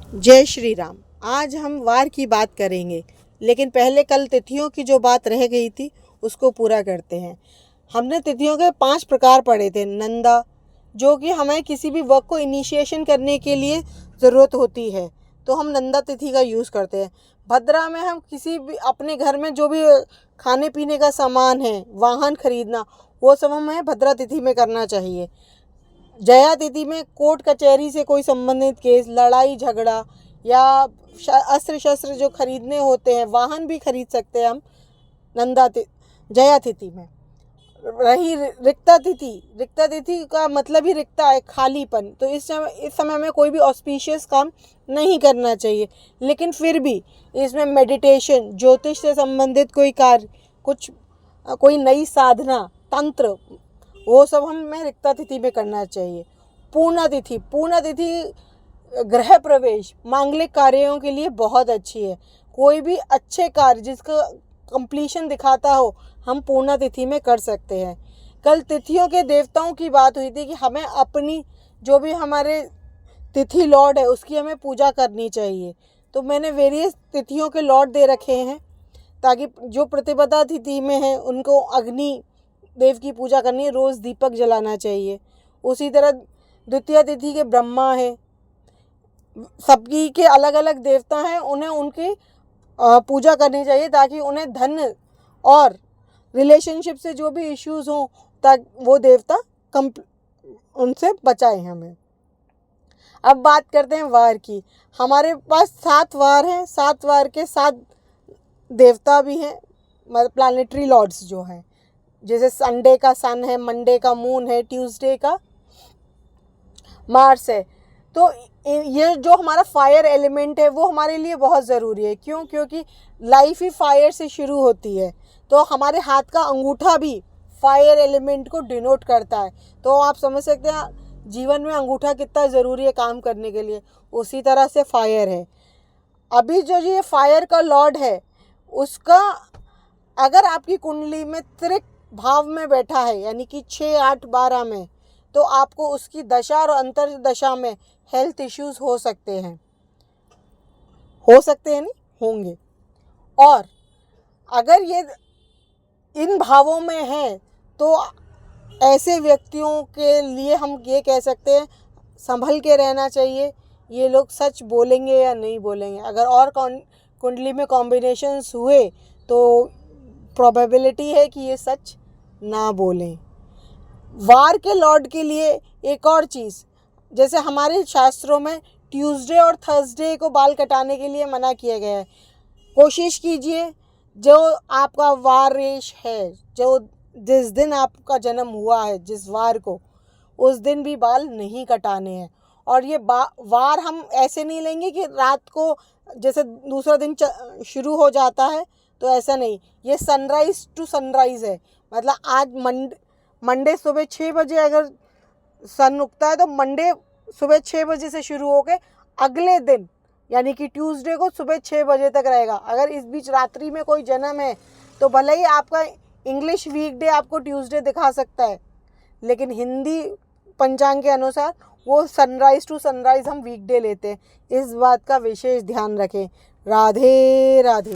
जय श्री राम। आज हम वार की बात करेंगे, लेकिन पहले कल तिथियों की जो बात रह गई थी उसको पूरा करते हैं। हमने तिथियों के 5 प्रकार पढ़े थे। नंदा, जो कि हमें किसी भी वर्क को इनिशिएशन करने के लिए ज़रूरत होती है, तो हम नंदा तिथि का यूज़ करते हैं। भद्रा में हम किसी भी अपने घर में जो भी खाने पीने का सामान है, वाहन खरीदना, वो सब हमें भद्रा तिथि में करना चाहिए। जया तिथि में कोर्ट कचहरी से कोई संबंधित केस, लड़ाई झगड़ा या अस्त्र शस्त्र जो खरीदने होते हैं, वाहन भी खरीद सकते हैं हम जया तिथि में। रही रिक्ता तिथि, रिक्ता तिथि का मतलब ही रिक्ता है, खालीपन। तो इस समय में कोई भी ऑस्पिशियस काम नहीं करना चाहिए, लेकिन फिर भी इसमें मेडिटेशन, ज्योतिष से संबंधित कोई कार्य, कोई नई साधना, तंत्र, वो सब हमें रिक्ता तिथि में करना चाहिए। पूर्णा तिथि, पूर्णा तिथि गृह प्रवेश, मांगलिक कार्यों के लिए बहुत अच्छी है। कोई भी अच्छे कार्य जिसका कंप्लीशन दिखाता हो, हम पूर्णा तिथि में कर सकते हैं। कल तिथियों के देवताओं की बात हुई थी कि हमें अपनी जो भी हमारे तिथि लॉर्ड है उसकी हमें पूजा करनी चाहिए। तो मैंने वेरियस तिथियों के लॉर्ड दे रखे हैं, ताकि जो प्रतिपदा तिथि में है उनको अग्नि देव की पूजा करनी है, रोज़ दीपक जलाना चाहिए। उसी तरह द्वितीय तिथि के ब्रह्मा है, सबकी के अलग अलग देवता हैं, उन्हें उनकी पूजा करनी चाहिए, ताकि उन्हें धन और रिलेशनशिप से जो भी इश्यूज़ हों, ताकि वो देवता उनसे बचाएं हमें। अब बात करते हैं वार की। हमारे पास 7 वार हैं, 7 वार के 7 देवता भी हैं, मतलब प्लैनेटरी लॉर्ड्स जो हैं। जैसे संडे का सन है, मंडे का मून है, ट्यूसडे का मार्स है। तो ये जो हमारा फायर एलिमेंट है वो हमारे लिए बहुत ज़रूरी है। क्यों? क्योंकि लाइफ ही फायर से शुरू होती है। तो हमारे हाथ का अंगूठा भी फायर एलिमेंट को डिनोट करता है। तो आप समझ सकते हैं जीवन में अंगूठा कितना ज़रूरी है काम करने के लिए। उसी तरह से फायर है। अभी जो ये फायर का लॉर्ड है, उसका अगर आपकी कुंडली में त्रिक भाव में बैठा है, यानी कि 6, 8, 12 में, तो आपको उसकी दशा और अंतर दशा में हेल्थ इश्यूज हो सकते हैं। नहीं होंगे। और अगर ये इन भावों में है, तो ऐसे व्यक्तियों के लिए हम ये कह सकते हैं संभल के रहना चाहिए। ये लोग सच बोलेंगे या नहीं बोलेंगे। अगर और कुंडली में कॉम्बिनेशंस हुए तो प्रोबेबिलिटी है कि ये सच ना बोलें। वार के लॉर्ड के लिए एक और चीज़, जैसे हमारे शास्त्रों में ट्यूसडे और थर्सडे को बाल कटाने के लिए मना किया गया है। कोशिश कीजिए जो आपका वार रेश है, जो जिस दिन आपका जन्म हुआ है, जिस वार को, उस दिन भी बाल नहीं कटाने हैं। और ये वार हम ऐसे नहीं लेंगे कि रात को जैसे दूसरा दिन शुरू हो जाता है, तो ऐसा नहीं। ये सनराइज़ टू सनराइज़ है। मतलब आज मंडे सुबह 6 बजे अगर सन उगता है, तो मंडे सुबह 6 बजे से शुरू होकर अगले दिन यानी कि ट्यूसडे को सुबह 6 बजे तक रहेगा। अगर इस बीच रात्रि में कोई जन्म है, तो भले ही आपका इंग्लिश वीकडे आपको ट्यूसडे दिखा सकता है, लेकिन हिंदी पंचांग के अनुसार वो सनराइज़ टू सनराइज़ हम वीकडे लेते हैं। इस बात का विशेष ध्यान रखें। राधे राधे।